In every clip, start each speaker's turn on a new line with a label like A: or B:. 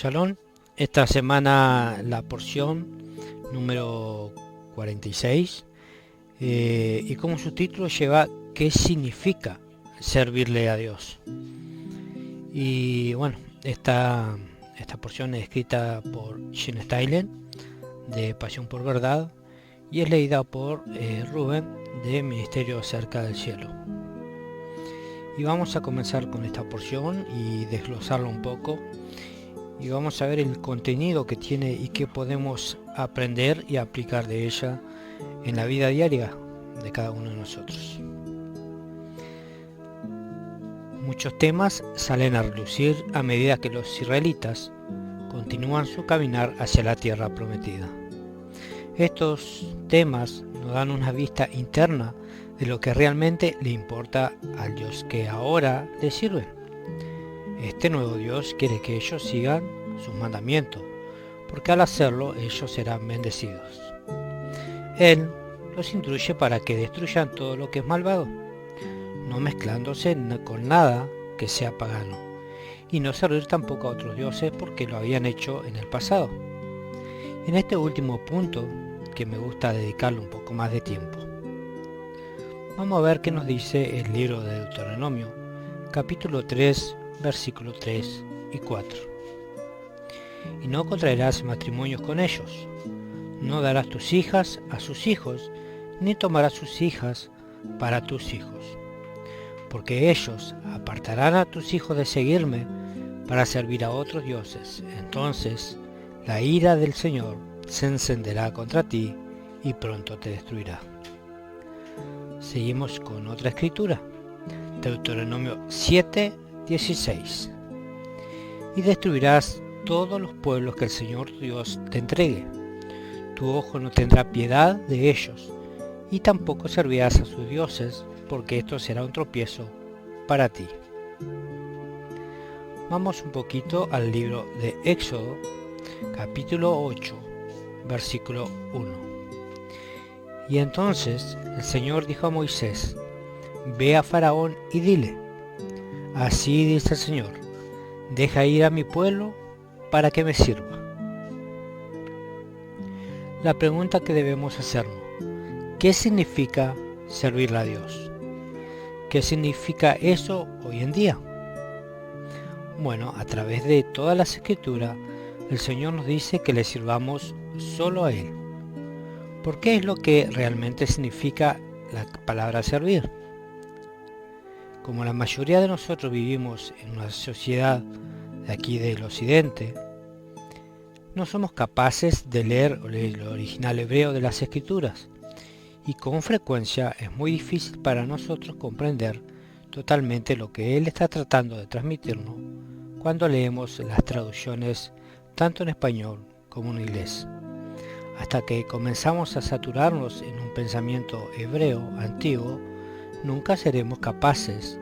A: Shalom, esta semana la porción número 46 y como su título lleva ¿qué significa servirle a Dios? Y bueno, esta porción es escrita por Gene Steilen de Pasión por Verdad y es leída por Rubén de Ministerio Cerca del Cielo. Y vamos a comenzar con esta porción y desglosarla un poco. Y vamos a ver el contenido que tiene y qué podemos aprender y aplicar de ella en la vida diaria de cada uno de nosotros. Muchos temas salen a relucir a medida que los israelitas continúan su caminar hacia la tierra prometida. Estos temas nos dan una vista interna de lo que realmente le importa al Dios que ahora le sirven. Este nuevo Dios quiere que ellos sigan sus mandamientos, porque al hacerlo ellos serán bendecidos. Él los instruye para que destruyan todo lo que es malvado, no mezclándose con nada que sea pagano, y no servir tampoco a otros dioses porque lo habían hecho en el pasado. En este último punto, que me gusta dedicarle un poco más de tiempo, vamos a ver qué nos dice el libro de Deuteronomio, capítulo 3, versículos 3 y 4. Y no contraerás matrimonios con ellos, no darás tus hijas a sus hijos, ni tomarás sus hijas para tus hijos, porque ellos apartarán a tus hijos de seguirme para servir a otros dioses. Entonces la ira del Señor se encenderá contra ti y pronto te destruirá. Seguimos con otra escritura, Deuteronomio 7:16. Y destruirás todos los pueblos que el Señor tu Dios te entregue. Tu ojo no tendrá piedad de ellos, y tampoco servirás a sus dioses, porque esto será un tropiezo para ti. Vamos un poquito al libro de Éxodo, capítulo 8, versículo 1. Y entonces el Señor dijo a Moisés: Ve a Faraón y dile: Así dice el Señor, deja ir a mi pueblo para que me sirva. La pregunta que debemos hacernos: ¿qué significa servirle a Dios? ¿Qué significa eso hoy en día? Bueno, a través de todas las escrituras, el Señor nos dice que le sirvamos solo a Él. ¿Por qué es lo que realmente significa la palabra servir? Como la mayoría de nosotros vivimos en una sociedad de aquí del occidente, no somos capaces de leer el original hebreo de las escrituras y con frecuencia es muy difícil para nosotros comprender totalmente lo que Él está tratando de transmitirnos cuando leemos las traducciones tanto en español como en inglés, hasta que comenzamos a saturarnos en un pensamiento hebreo antiguo. Nunca seremos capaces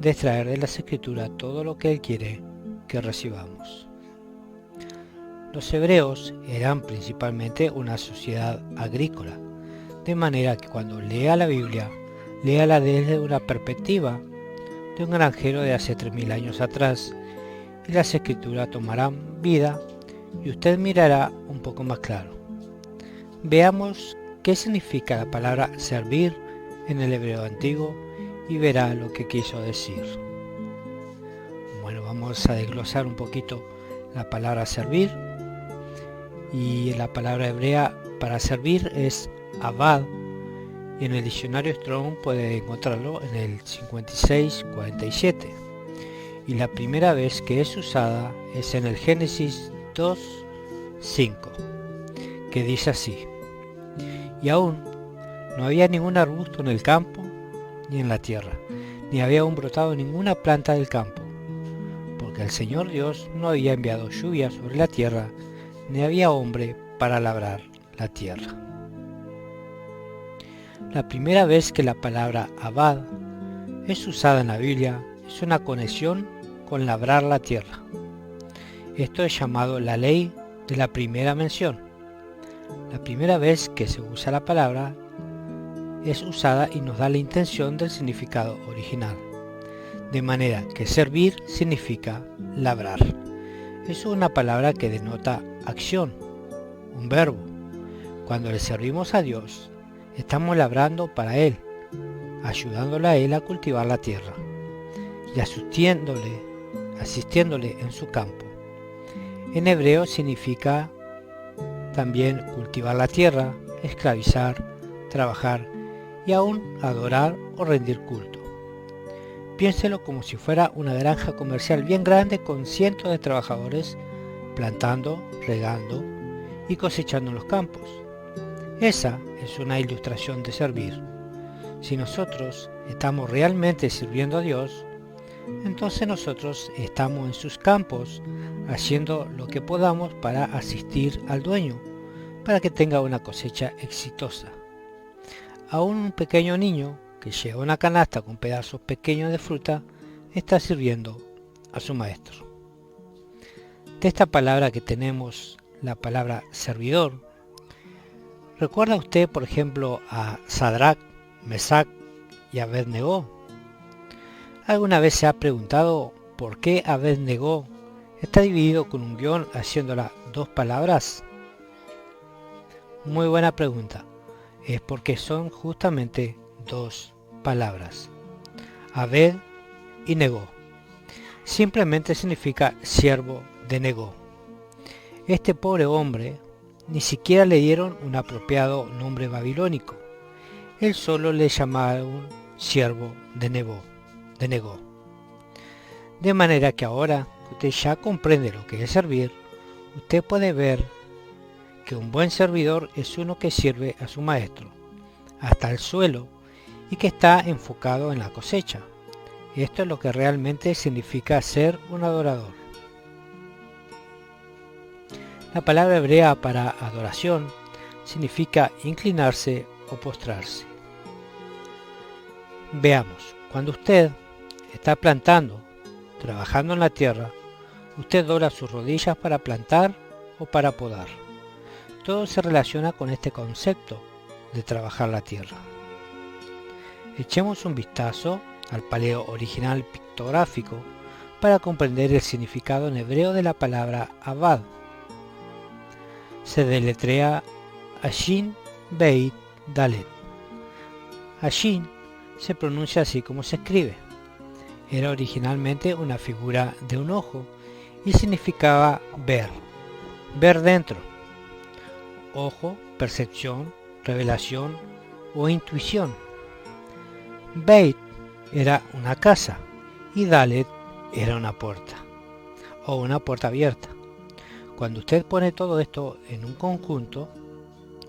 A: de extraer de las escrituras todo lo que Él quiere que recibamos. Los hebreos eran principalmente una sociedad agrícola, de manera que cuando lea la Biblia, léala desde una perspectiva de un granjero de hace 3000 años atrás, y las escrituras tomarán vida y usted mirará un poco más claro. Veamos qué significa la palabra servir en el hebreo antiguo y verá lo que quiso decir. Bueno, vamos a desglosar un poquito la palabra servir, y la palabra hebrea para servir es abad, y en el diccionario Strong puede encontrarlo en el 5647, y la primera vez que es usada es en el Génesis 2:5, que dice así: y aún no había ningún arbusto en el campo ni en la tierra, ni había aún brotado ninguna planta del campo, porque el Señor Dios no había enviado lluvia sobre la tierra, ni había hombre para labrar la tierra. La primera vez que la palabra abad es usada en la Biblia es una conexión con labrar la tierra. Esto es llamado la ley de la primera mención. La primera vez que se usa la palabra es usada y nos da la intención del significado original, de manera que servir significa labrar. es una palabra que denota acción, un verbo. Cuando le servimos a Dios, estamos labrando para Él, ayudándole a Él a cultivar la tierra y asistiéndole en su campo. En hebreo significa también cultivar la tierra, esclavizar, trabajar y aún adorar o rendir culto. Piénselo como si fuera una granja comercial bien grande con cientos de trabajadores plantando, regando y cosechando en los campos. Esa es una ilustración de servir. Si nosotros estamos realmente sirviendo a Dios, entonces nosotros estamos en sus campos haciendo lo que podamos para asistir al dueño, para que tenga una cosecha exitosa. Aún un pequeño niño que lleva una canasta con pedazos pequeños de fruta está sirviendo a su maestro. De esta palabra que tenemos, la palabra servidor, ¿recuerda usted, por ejemplo, a Sadrach, Mesach y Abed-Negó? ¿Alguna vez se ha preguntado por qué Abed-Negó está dividido con un guión haciéndola dos palabras? Muy buena pregunta. Es porque son justamente dos palabras. Abed y Negó. Simplemente significa siervo de Negó. Este pobre hombre ni siquiera le dieron un apropiado nombre babilónico. Él solo le llamaron siervo de Negó. De manera que ahora que usted ya comprende lo que es servir, usted puede ver que un buen servidor es uno que sirve a su maestro hasta el suelo y que está enfocado en la cosecha. Esto es lo que realmente significa ser un adorador. La palabra hebrea para adoración significa inclinarse o postrarse. Veamos, cuando usted está plantando, trabajando en la tierra, usted dobla sus rodillas para plantar o para podar. Todo se relaciona con este concepto de trabajar la tierra. Echemos un vistazo al paleo original pictográfico para comprender el significado en hebreo de la palabra avad. Se deletrea Ashin Beit Dalet. Ashin se pronuncia así como se escribe. Era originalmente una figura de un ojo y significaba ver dentro. Ojo, percepción, revelación o intuición. Beit era una casa y Dalet era una puerta o una puerta abierta. Cuando usted pone todo esto en un conjunto,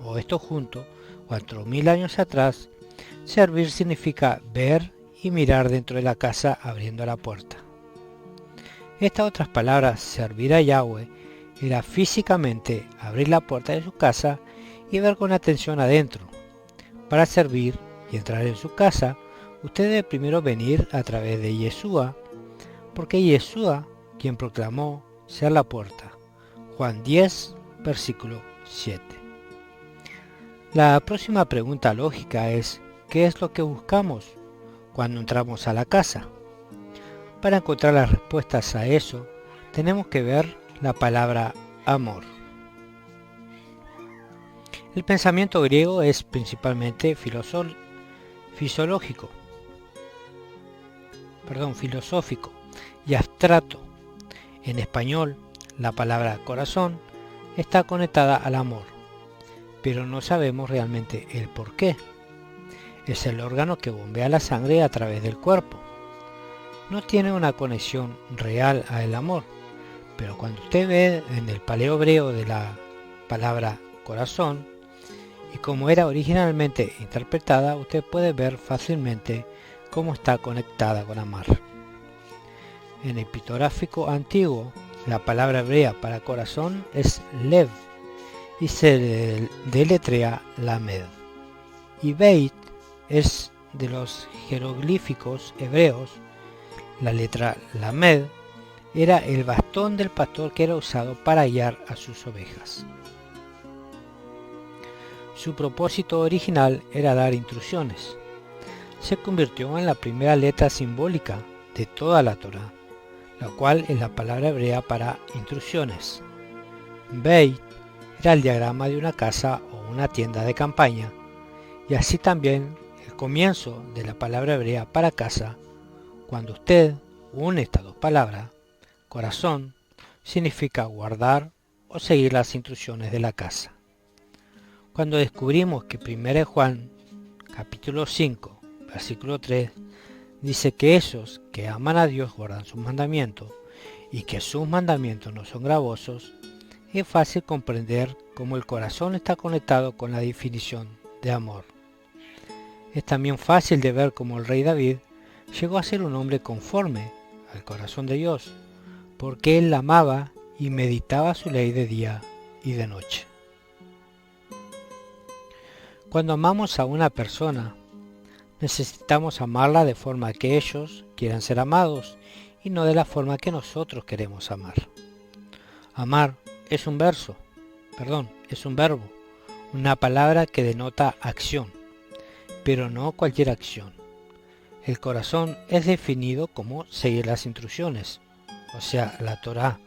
A: o esto junto, 4000 años atrás, servir significa ver y mirar dentro de la casa abriendo la puerta. Estas otras palabras, servir a Yahweh, era físicamente abrir la puerta de su casa y ver con atención adentro. Para servir y entrar en su casa, usted debe primero venir a través de Yeshua, porque Yeshua, quien proclamó ser la puerta. Juan 10, versículo 7. La próxima pregunta lógica es, ¿qué es lo que buscamos cuando entramos a la casa? Para encontrar las respuestas a eso, tenemos que ver la palabra amor. El pensamiento griego es principalmente filosófico y abstracto. En español, la palabra corazón está conectada al amor, pero no sabemos realmente el por qué. Es el órgano que bombea la sangre a través del cuerpo. No tiene una conexión real al amor, pero cuando usted ve en el paleo hebreo de la palabra corazón y cómo era originalmente interpretada, usted puede ver fácilmente cómo está conectada con amar. En el pictográfico antiguo, la palabra hebrea para corazón es lev y se deletrea lamed. Y beit es de los jeroglíficos hebreos. La letra lamed era el bastón del pastor que era usado para guiar a sus ovejas. Su propósito original era dar instrucciones. Se convirtió en la primera letra simbólica de toda la Torá, la cual es la palabra hebrea para instrucciones. Beit era el diagrama de una casa o una tienda de campaña, y así también el comienzo de la palabra hebrea para casa. Cuando usted une estas dos palabras, corazón significa guardar o seguir las instrucciones de la casa. Cuando descubrimos que 1 Juan capítulo 5 versículo 3 dice que esos que aman a Dios guardan sus mandamientos y que sus mandamientos no son gravosos, es fácil comprender cómo el corazón está conectado con la definición de amor. Es también fácil de ver cómo el rey David llegó a ser un hombre conforme al corazón de Dios, porque él la amaba y meditaba su ley de día y de noche. Cuando amamos a una persona, necesitamos amarla de forma que ellos quieran ser amados y no de la forma que nosotros queremos amar. Amar es un verbo, una palabra que denota acción, pero no cualquier acción. El corazón es definido como seguir las instrucciones, o sea, la Torá,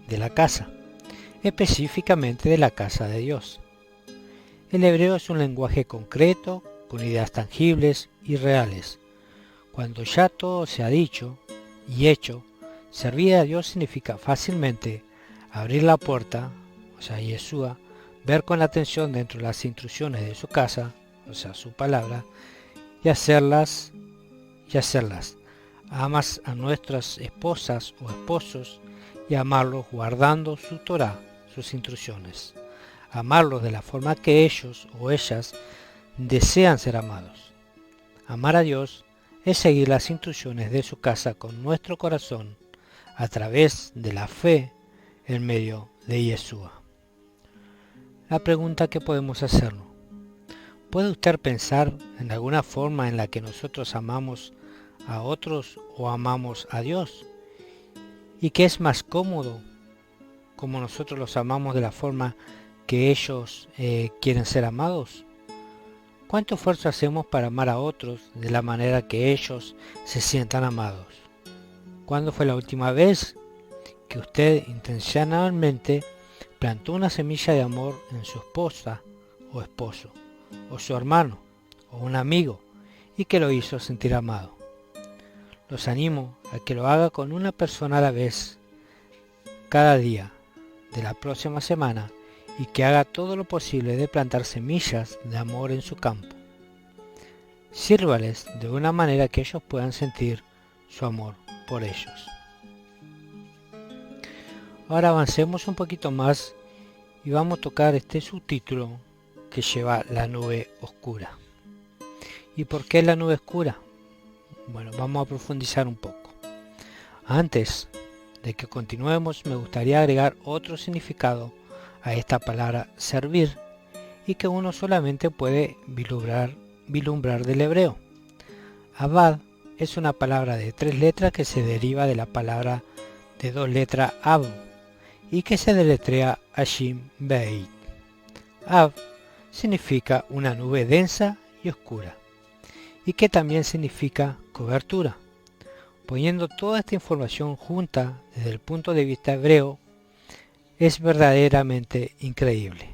A: de la casa, específicamente de la casa de Dios. El hebreo es un lenguaje concreto, con ideas tangibles y reales. Cuando ya todo se ha dicho y hecho, servir a Dios significa fácilmente abrir la puerta, o sea, Yeshua, ver con atención dentro de las instrucciones de su casa, o sea, su palabra, y hacerlas. Amas a nuestras esposas o esposos y amarlos guardando su Torá, sus instrucciones. Amarlos de la forma que ellos o ellas desean ser amados. Amar a Dios es seguir las instrucciones de su casa con nuestro corazón a través de la fe en medio de Yeshua. La pregunta que podemos hacernos: ¿puede usted pensar en alguna forma en la que nosotros amamos a otros o amamos a Dios? ¿Y qué es más cómodo, como nosotros los amamos de la forma que ellos quieren ser amados? ¿Cuánto esfuerzo hacemos para amar a otros de la manera que ellos se sientan amados? ¿Cuándo fue la última vez que usted intencionalmente plantó una semilla de amor en su esposa o esposo, o su hermano, o un amigo, y que lo hizo sentir amado? Los animo a que lo haga con una persona a la vez, cada día de la próxima semana, y que haga todo lo posible de plantar semillas de amor en su campo. Sírvales de una manera que ellos puedan sentir su amor por ellos. Ahora avancemos un poquito más y vamos a tocar este subtítulo que lleva la nube oscura. ¿Y por qué la nube oscura? Bueno, vamos a profundizar un poco. Antes de que continuemos, me gustaría agregar otro significado a esta palabra servir, y que uno solamente puede vislumbrar del hebreo. Abad es una palabra de 3 letras que se deriva de la palabra de 2 letras Ab, y que se deletrea Ashim Beit. Ab significa una nube densa y oscura, y que también significa cobertura. Poniendo toda esta información junta desde el punto de vista hebreo, es verdaderamente increíble.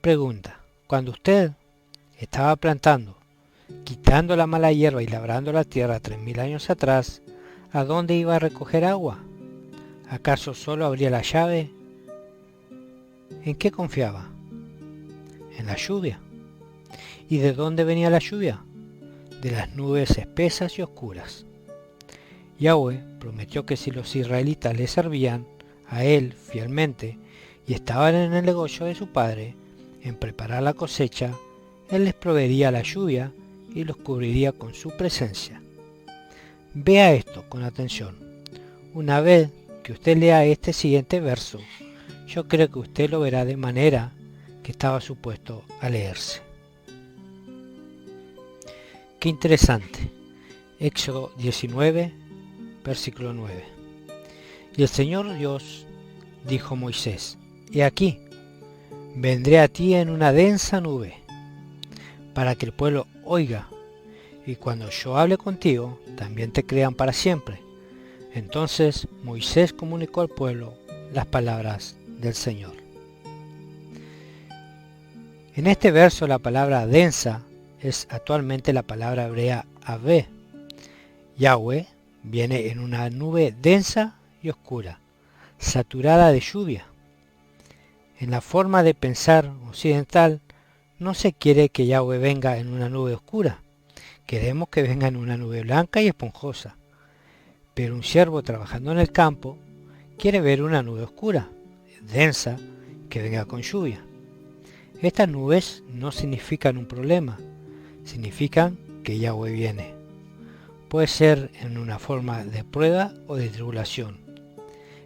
A: Pregunta: cuando usted estaba plantando, quitando la mala hierba y labrando la tierra 3000 años atrás, ¿a dónde iba a recoger agua? ¿Acaso solo abría la llave? ¿En qué confiaba? En la lluvia. ¿Y de dónde venía la lluvia? De las nubes espesas y oscuras. Yahweh prometió que si los israelitas le servían a él fielmente y estaban en el negocio de su padre, en preparar la cosecha, él les proveería la lluvia y los cubriría con su presencia. Vea esto con atención. Una vez que usted lea este siguiente verso, yo creo que usted lo verá de manera que estaba supuesto a leerse. Qué interesante. Éxodo 19, versículo 9. Y el Señor Dios dijo a Moisés: He aquí, vendré a ti en una densa nube, para que el pueblo oiga, y cuando yo hable contigo, también te crean para siempre, Entonces Moisés comunicó al pueblo las palabras del Señor. En este verso la palabra densa es actualmente la palabra hebrea Ave. Yahweh viene en una nube densa y oscura, saturada de lluvia. En la forma de pensar occidental, no se quiere que Yahweh venga en una nube oscura. Queremos que venga en una nube blanca y esponjosa. Pero un siervo trabajando en el campo quiere ver una nube oscura, densa, que venga con lluvia. Estas nubes no significan un problema, significan que Yahweh viene. Puede ser en una forma de prueba o de tribulación,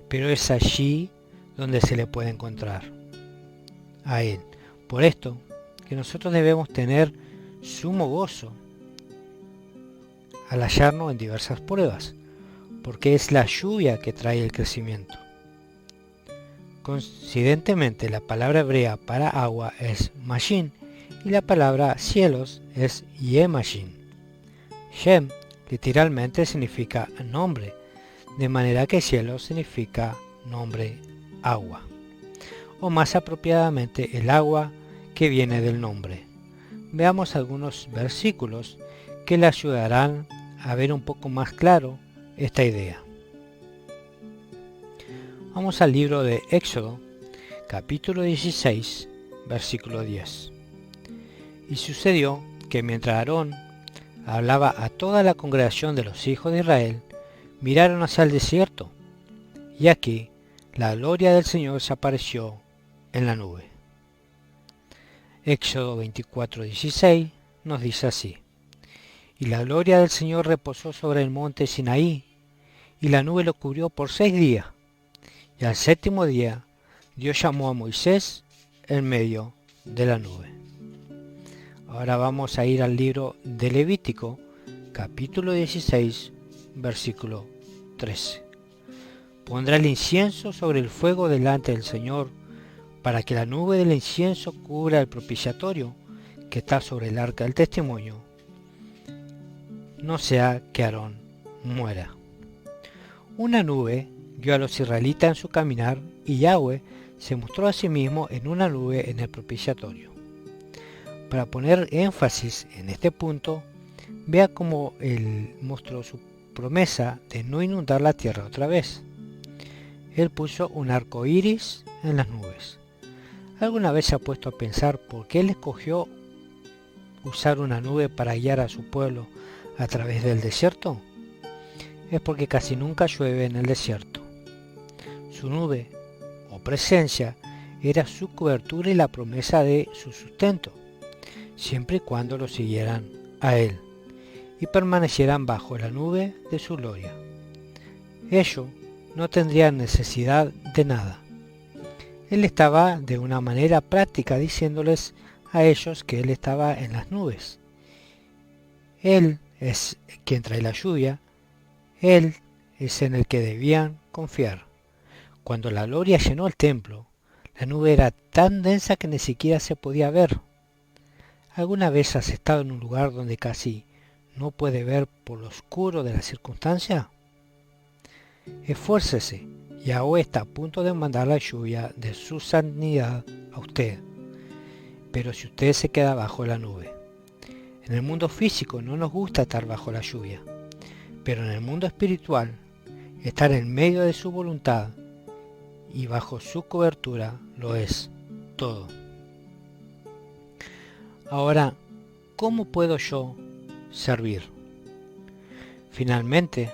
A: pero es allí donde se le puede encontrar a Él. Por esto, que nosotros debemos tener sumo gozo al hallarnos en diversas pruebas, porque es la lluvia que trae el crecimiento. Coincidentemente, la palabra hebrea para agua es mashin y la palabra cielos es yemashin. Shem literalmente significa nombre, de manera que cielo significa nombre agua, o más apropiadamente el agua que viene del nombre. Veamos algunos versículos que le ayudarán a ver un poco más claro esta idea. Vamos al libro de Éxodo, capítulo 16, versículo 10. Y sucedió que mientras Aarón hablaba a toda la congregación de los hijos de Israel, miraron hacia el desierto, y aquí la gloria del Señor se apareció en la nube. Éxodo 24:16 nos dice así: Y la gloria del Señor reposó sobre el monte Sinaí, y la nube lo cubrió por 6 días. Y al 7º día, Dios llamó a Moisés en medio de la nube. Ahora vamos a ir al libro de Levítico, capítulo 16, versículo 13. Pondrá el incienso sobre el fuego delante del Señor, para que la nube del incienso cubra el propiciatorio que está sobre el arca del testimonio, no sea que Aarón muera. Una nube guió a los israelitas en su caminar, y Yahweh se mostró a sí mismo en una nube en el propiciatorio. Para poner énfasis en este punto, vea cómo Él mostró su promesa de no inundar la tierra otra vez. Él puso un arco iris en las nubes. ¿Alguna vez se ha puesto a pensar por qué Él escogió usar una nube para guiar a su pueblo a través del desierto? Es porque casi nunca llueve en el desierto. Su nube o presencia era su cobertura y la promesa de su sustento, siempre y cuando lo siguieran a Él y permanecieran bajo la nube de su gloria. Ellos no tendrían necesidad de nada. Él estaba de una manera práctica diciéndoles a ellos que Él estaba en las nubes. Él es quien trae la lluvia. Él es en el que debían confiar. Cuando la gloria llenó el templo, la nube era tan densa que ni siquiera se podía ver. ¿Alguna vez has estado en un lugar donde casi no puede ver por lo oscuro de la circunstancia? Esfuércese, Yahweh está a punto de mandar la lluvia de su sanidad a usted. Pero si usted se queda bajo la nube. En el mundo físico no nos gusta estar bajo la lluvia, pero en el mundo espiritual, estar en medio de su voluntad y bajo su cobertura lo es todo. Ahora, ¿cómo puedo yo servir? Finalmente,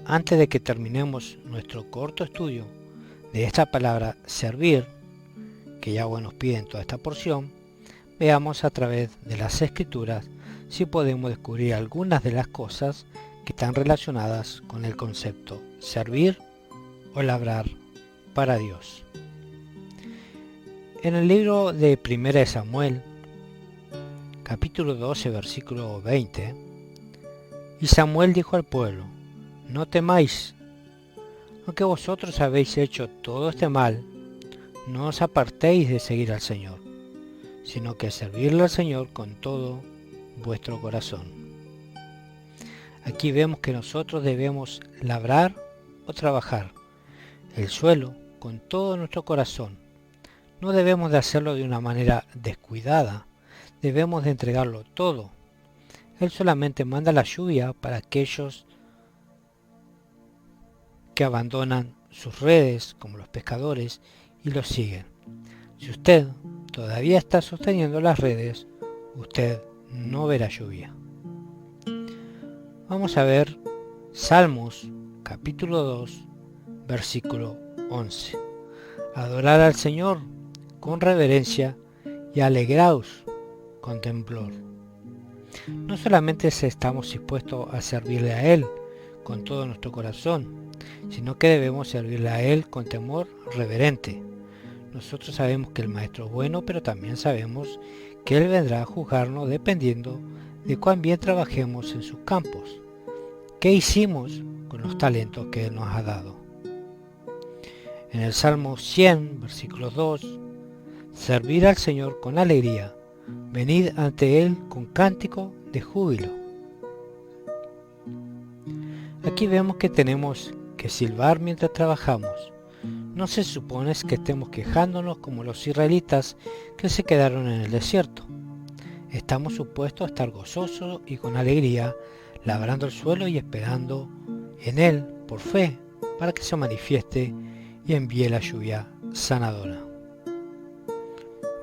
A: antes de que terminemos nuestro corto estudio de esta palabra servir, que Yahweh nos pide en toda esta porción, veamos a través de las Escrituras si podemos descubrir algunas de las cosas que están relacionadas con el concepto servir o labrar para Dios. En el libro de 1 Samuel, capítulo 12, versículo 20, y Samuel dijo al pueblo: No temáis, aunque vosotros habéis hecho todo este mal, no os apartéis de seguir al Señor, sino que servirle al Señor con todo vuestro corazón. Aquí vemos que nosotros debemos labrar o trabajar el suelo con todo nuestro corazón. No debemos de hacerlo de una manera descuidada, debemos de entregarlo todo. Él solamente manda la lluvia para aquellos que abandonan sus redes, como los pescadores, y los siguen. Si usted todavía está sosteniendo las redes, usted no verá lluvia. Vamos a ver Salmos capítulo 2, versículo 11. Adorar al Señor con reverencia y alegraos con temblor. No solamente estamos dispuestos a servirle a Él con todo nuestro corazón, sino que debemos servirle a Él con temor reverente. Nosotros sabemos que el Maestro es bueno, pero también sabemos que Él vendrá a juzgarnos dependiendo de cuán bien trabajemos en sus campos. ¿Qué hicimos con los talentos que Él nos ha dado? En el Salmo 100, versículo 2, servir al Señor con alegría, venid ante Él con cántico de júbilo. Aquí vemos que tenemos que silbar mientras trabajamos. No se supone que estemos quejándonos como los israelitas que se quedaron en el desierto. Estamos supuestos a estar gozosos y con alegría, labrando el suelo y esperando en Él por fe para que se manifieste y envíe la lluvia sanadora.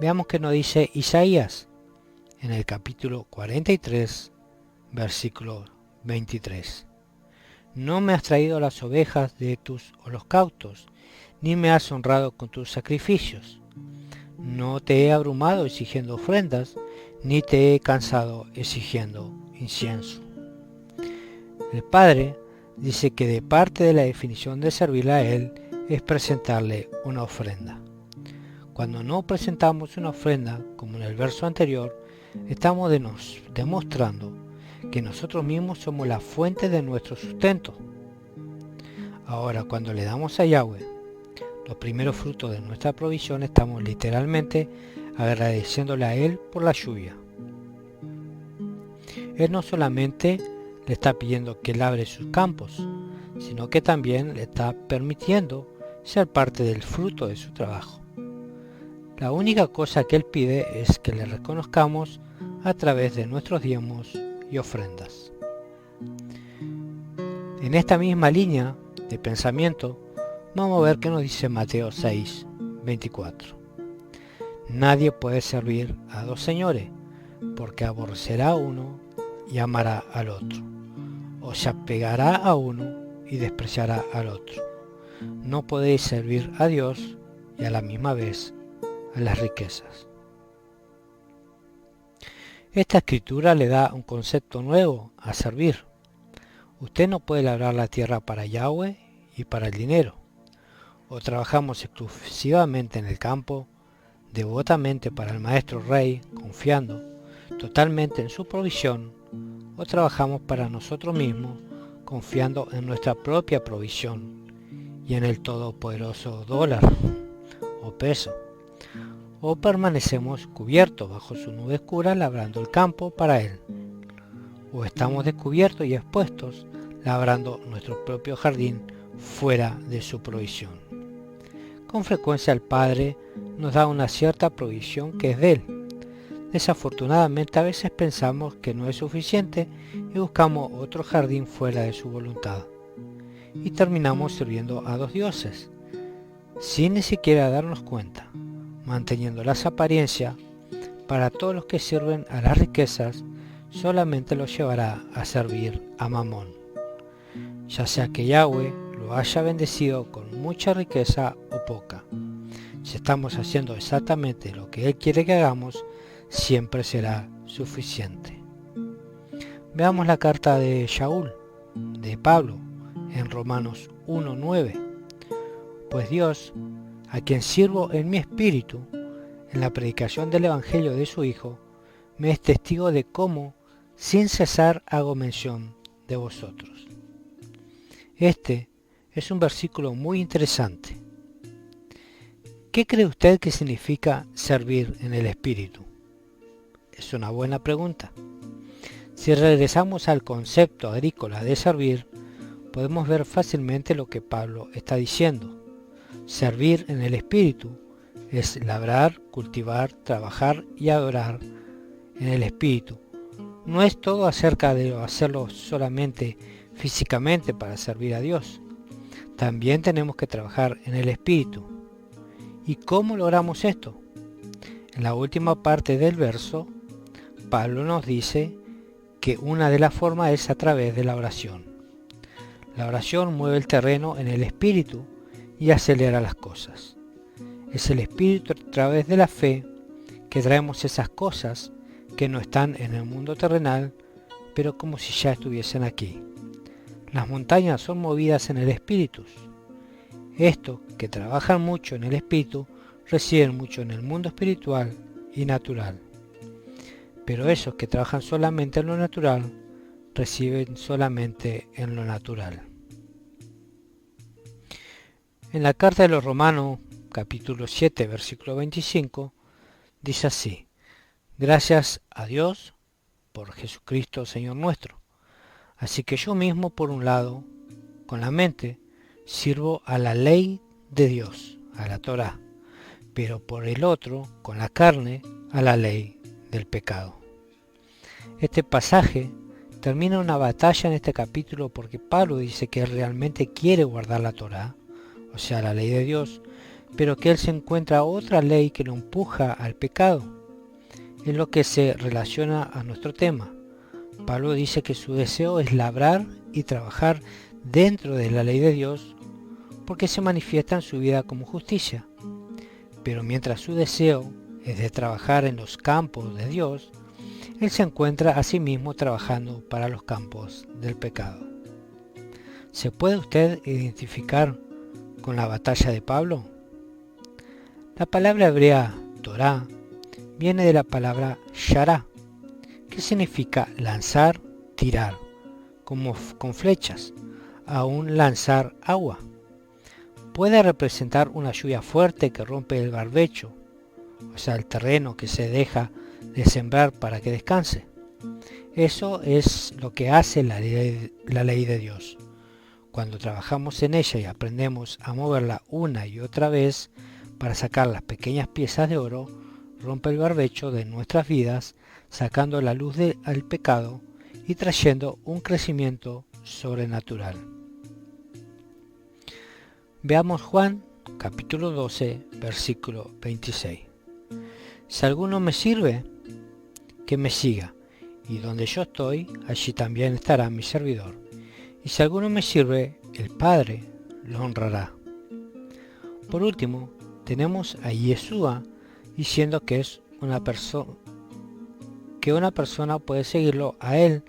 A: Veamos qué nos dice Isaías en el capítulo 43, versículo 23. No me has traído las ovejas de tus holocaustos, ni me has honrado con tus sacrificios. No te he abrumado exigiendo ofrendas, ni te he cansado exigiendo incienso. El Padre dice que de parte de la definición de servirle a Él es presentarle una ofrenda. Cuando no presentamos una ofrenda, como en el verso anterior, estamos demostrando que nosotros mismos somos la fuente de nuestro sustento. Ahora, cuando le damos a Yahweh los primeros frutos de nuestra provisión, estamos literalmente agradeciéndole a Él por la lluvia. Él no solamente le está pidiendo que labre sus campos, sino que también le está permitiendo ser parte del fruto de su trabajo. La única cosa que Él pide es que le reconozcamos a través de nuestros diezmos y ofrendas. En esta misma línea de pensamiento, vamos a ver qué nos dice Mateo 6, 24. Nadie puede servir a dos señores, porque aborrecerá a uno y amará al otro, o se apegará a uno y despreciará al otro. No podéis servir a Dios y a la misma vez a las riquezas. Esta escritura le da un concepto nuevo a servir. Usted no puede labrar la tierra para Yahweh y para el dinero. O trabajamos exclusivamente en el campo, devotamente para el Maestro Rey, confiando totalmente en su provisión, o trabajamos para nosotros mismos, confiando en nuestra propia provisión y en el todopoderoso dólar o peso. O permanecemos cubiertos bajo su nube oscura labrando el campo para Él. O estamos descubiertos y expuestos labrando nuestro propio jardín fuera de su provisión. Con frecuencia el Padre nos da una cierta provisión que es de Él. Desafortunadamente a veces pensamos que no es suficiente y buscamos otro jardín fuera de su voluntad. Y terminamos sirviendo a dos dioses, sin ni siquiera darnos cuenta, manteniendo las apariencias. Para todos los que sirven a las riquezas, solamente los llevará a servir a Mamón. Ya sea que Yahweh lo haya bendecido con mucha riqueza o poca. Si estamos haciendo exactamente lo que Él quiere que hagamos, siempre será suficiente. Veamos la carta de Shaul, de Pablo, en Romanos 1:9. Pues Dios, a quien sirvo en mi espíritu, en la predicación del Evangelio de su Hijo, me es testigo de cómo, sin cesar, hago mención de vosotros. Este es un versículo muy interesante. ¿Qué cree usted que significa servir en el Espíritu? Es una buena pregunta. Si regresamos al concepto agrícola de servir, podemos ver fácilmente lo que Pablo está diciendo. Servir en el Espíritu es labrar, cultivar, trabajar y adorar en el Espíritu. No es todo acerca de hacerlo solamente físicamente para servir a Dios. También tenemos que trabajar en el Espíritu. ¿Y cómo logramos esto? En la última parte del verso, Pablo nos dice que una de las formas es a través de la oración. La oración mueve el terreno en el Espíritu y acelera las cosas. Es el Espíritu a través de la fe que traemos esas cosas que no están en el mundo terrenal, pero como si ya estuviesen aquí. Las montañas son movidas en el Espíritu. Estos que trabajan mucho en el Espíritu reciben mucho en el mundo espiritual y natural. Pero esos que trabajan solamente en lo natural reciben solamente en lo natural. En la carta de los Romanos, capítulo 7, versículo 25, dice así: Gracias a Dios por Jesucristo Señor nuestro. Así que yo mismo, por un lado, con la mente, sirvo a la ley de Dios, a la Torá, pero por el otro, con la carne, a la ley del pecado. Este pasaje termina una batalla en este capítulo porque Pablo dice que él realmente quiere guardar la Torá, o sea, la ley de Dios, pero que él se encuentra otra ley que lo empuja al pecado. Es lo que se relaciona a nuestro tema. Pablo dice que su deseo es labrar y trabajar dentro de la ley de Dios porque se manifiesta en su vida como justicia. Pero mientras su deseo es de trabajar en los campos de Dios, él se encuentra a sí mismo trabajando para los campos del pecado. ¿Se puede usted identificar con la batalla de Pablo? La palabra hebrea Torá viene de la palabra Shará, que significa lanzar, tirar, como con flechas, aún lanzar agua. Puede representar una lluvia fuerte que rompe el barbecho, o sea, el terreno que se deja de sembrar para que descanse. Eso es lo que hace la ley de Dios. Cuando trabajamos en ella y aprendemos a moverla una y otra vez para sacar las pequeñas piezas de oro, rompe el barbecho de nuestras vidas, sacando la luz al pecado y trayendo un crecimiento sobrenatural. Veamos Juan capítulo 12, versículo 26. Si alguno me sirve, que me siga, y donde yo estoy, allí también estará mi servidor. Y si alguno me sirve, el Padre lo honrará. Por último, tenemos a Yeshua diciendo que es una persona puede seguirlo a él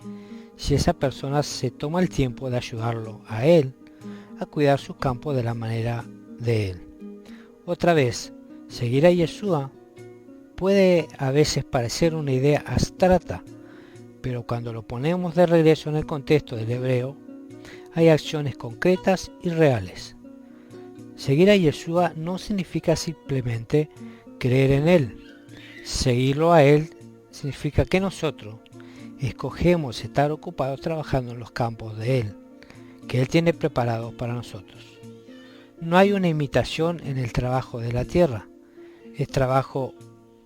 A: si esa persona se toma el tiempo de ayudarlo a él a cuidar su campo de la manera de él. Otra vez, seguir a Yeshua puede a veces parecer una idea abstracta, pero cuando lo ponemos de regreso en el contexto del hebreo, hay acciones concretas y reales. Seguir a Yeshua no significa simplemente creer en él. Seguirlo a él significa que nosotros escogemos estar ocupados trabajando en los campos de él, que él tiene preparados para nosotros. No hay una imitación en el trabajo de la tierra. Es trabajo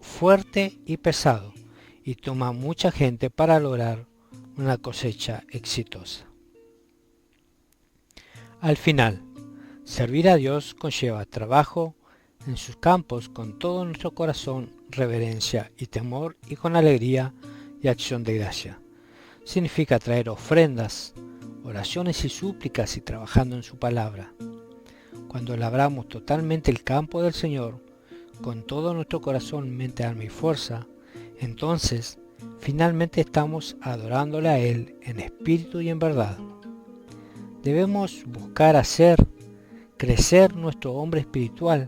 A: fuerte y pesado, y toma mucha gente para lograr una cosecha exitosa. Al final, servir a Dios conlleva trabajo en sus campos con todo nuestro corazón, reverencia y temor, y con alegría y acción de gracia. Significa traer ofrendas, oraciones y súplicas y trabajando en su palabra. Cuando labramos totalmente el campo del Señor, con todo nuestro corazón, mente, alma y fuerza, entonces finalmente estamos adorándole a Él en espíritu y en verdad. Debemos buscar hacer crecer nuestro hombre espiritual,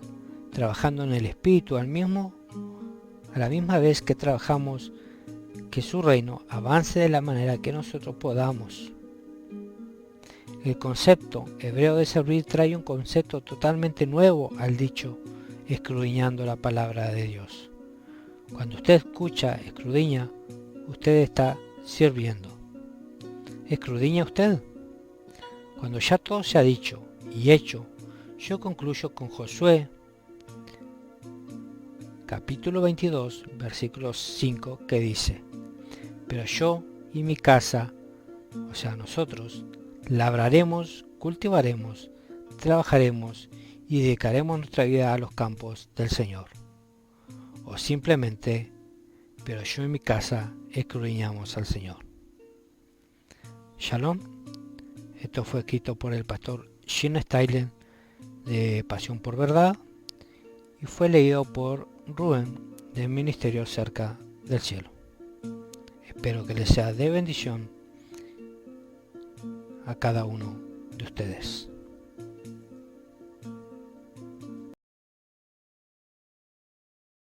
A: trabajando en el espíritu a la misma vez que trabajamos que su reino avance de la manera que nosotros podamos. El concepto hebreo de servir trae un concepto totalmente nuevo al dicho escudriñando la palabra de Dios. Cuando usted escucha escudriña, usted está sirviendo. ¿Escudriña usted? Cuando ya todo se ha dicho y hecho, yo concluyo con Josué capítulo 22, versículo 5, que dice: pero yo y mi casa, o sea nosotros, labraremos, cultivaremos, trabajaremos y dedicaremos nuestra vida a los campos del Señor. O simplemente, pero yo y mi casa escudriñamos al Señor. Shalom. Esto fue escrito por el pastor Gino Steilen de Pasión por Verdad y fue leído por Rubén del Ministerio Cerca del Cielo. Espero que les sea de bendición a cada uno de ustedes.